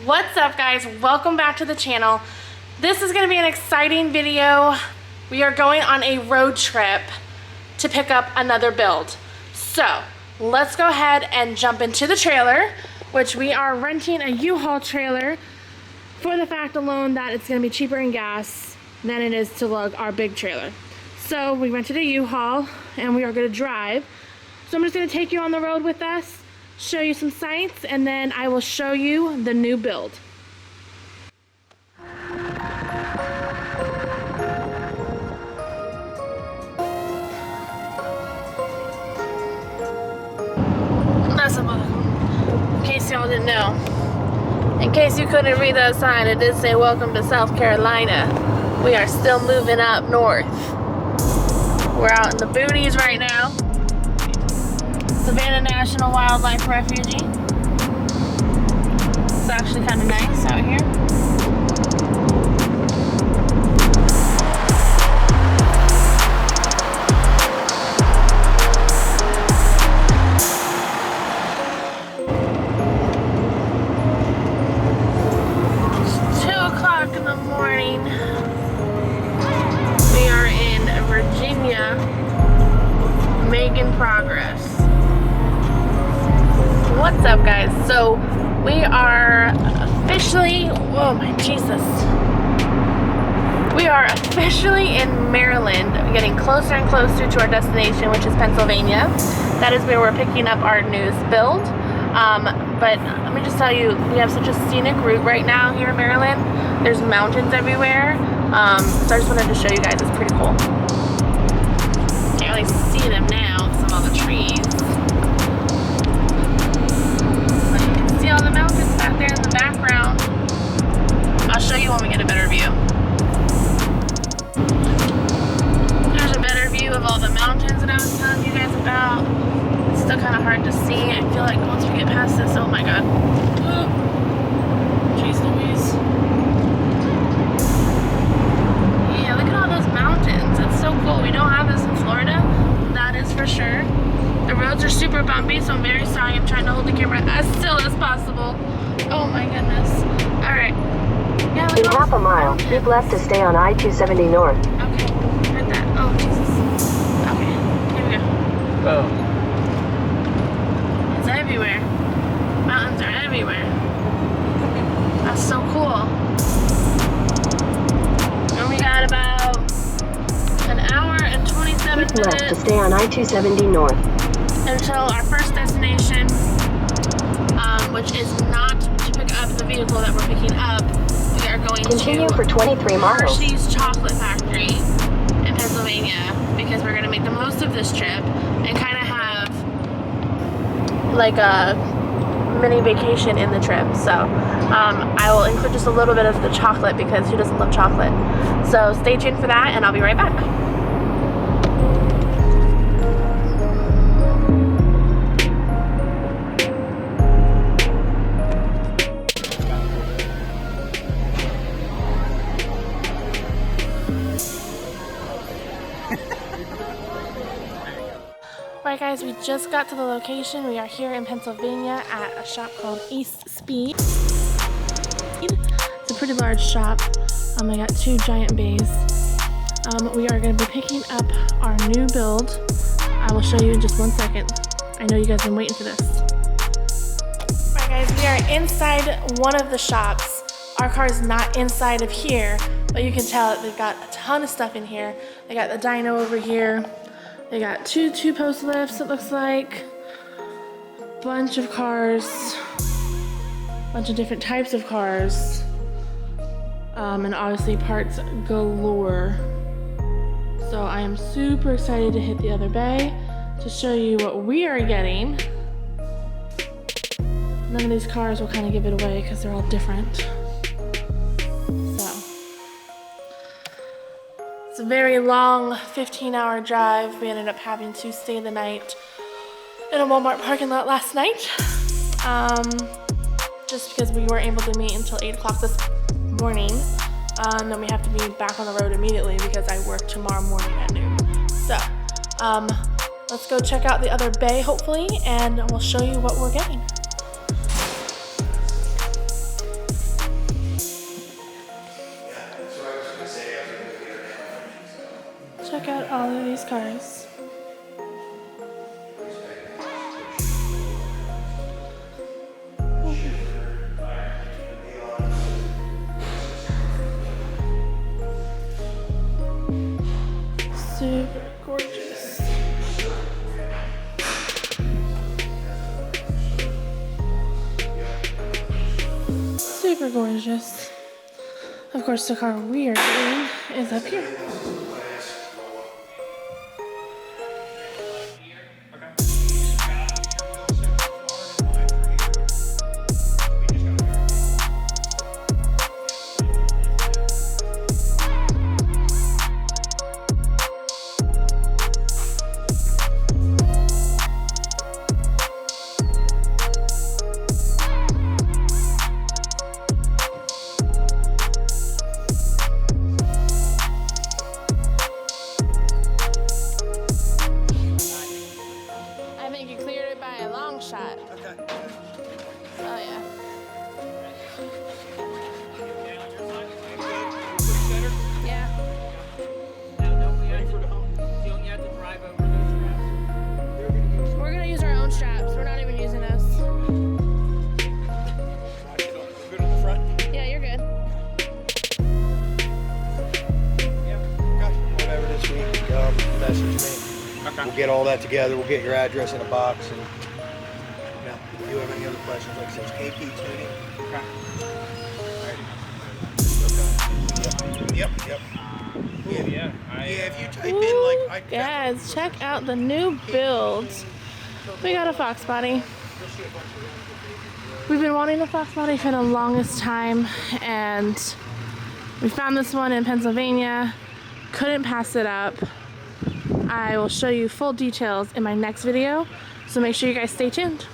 What's up, guys? Welcome back to the channel. This is going to be an exciting video. We are going on a road trip to pick up another build. So let's go ahead and jump into the trailer, which we are renting a U-Haul trailer for the fact alone that it's going to be cheaper in gas than it is to lug our big trailer. So we rented a U-Haul and we are going to drive. So I'm just going to take you on the road with us, show you some sights, and then I will show you the new build. In case y'all didn't know, in case you couldn't read that sign, it did say welcome to South Carolina. We are still moving up north. We're out in the boonies right now. Savannah National Wildlife Refuge. It's actually kind of nice out here. 2 o'clock in the morning. We are in Virginia, making progress. What's up, guys? So we are officially, whoa, my Jesus. We are officially in Maryland, getting closer and closer to our destination, which is Pennsylvania. That is where we're picking up our newest build. But let me just tell you, we have such a scenic route right now here in Maryland. There's mountains everywhere. So I just wanted to show you guys, it's pretty cool. Can't really see them now because of all the trees. See all the mountains back there in the background. I'll show you when we get a better view. There's a better view of all the mountains that I was telling you guys about. It's still kind of hard to see. I feel like once we get past this, oh my god. Oh. Jeez Louise. Yeah, look at all those mountains. It's so cool. We don't have this in Florida. That is for sure. The roads are super bumpy, so I'm very sorry. I'm trying to hold the camera as still as possible. Oh my goodness. Alright. Yeah, in half a mile, keep left to stay on I-270 North. Okay, heard that. Oh, Jesus. Okay, here we go. Oh. It's everywhere. Mountains are everywhere. That's so cool. And we got about an hour and 27 minutes. Keep left to stay on I-270 North. Until our first destination, which is not to pick up the vehicle that we're picking up. We are going Continue to for 23 miles. Hershey's Chocolate Factory in Pennsylvania because we're going to make the most of this trip and kind of have like a mini vacation in the trip. So I will include just a little bit of the chocolate because who doesn't love chocolate? So stay tuned for that and I'll be right back. Alright guys, we just got to the location. We are here in Pennsylvania at a shop called East Speed. It's a pretty large shop. I got 2 giant bays. We are going to be picking up our new build. I will show you in just 1 second. I know you guys have been waiting for this. Alright guys, we are inside one of the shops. Our car is not inside of here, but you can tell that they've got a ton of stuff in here. They got the dyno over here. They got 2 2-post lifts, it looks like. Bunch of cars. Bunch of different types of cars. And obviously parts galore. So I am super excited to hit the other bay to show you what we are getting. None of these cars will kind of give it away because they're all different. It's a very long 15-hour drive. We ended up having to stay the night in a Walmart parking lot last night. Just because we weren't able to meet until 8 o'clock this morning. And then we have to be back on the road immediately because I work tomorrow morning at noon. So, let's go check out the other bay hopefully and we'll show you what we're getting. Check out all of these cars. Super gorgeous. Super gorgeous. Of course, the car we are doing is up here. Shot. Okay. Oh yeah. Yeah. We're gonna use our own straps. We're not even using this. Good on the front? Yeah, you're good. Yeah. Okay. Whatever this week, message me. Okay. We'll get all that together. We'll get your address in a box and. If you have any other questions, like I said, it's KP Tuning. Okay. Yep. Yeah. If you type in like... Guys, check out the new builds. We got a fox body. We've been wanting a fox body for the longest time, and we found this one in Pennsylvania. Couldn't pass it up. I will show you full details in my next video, so make sure you guys stay tuned.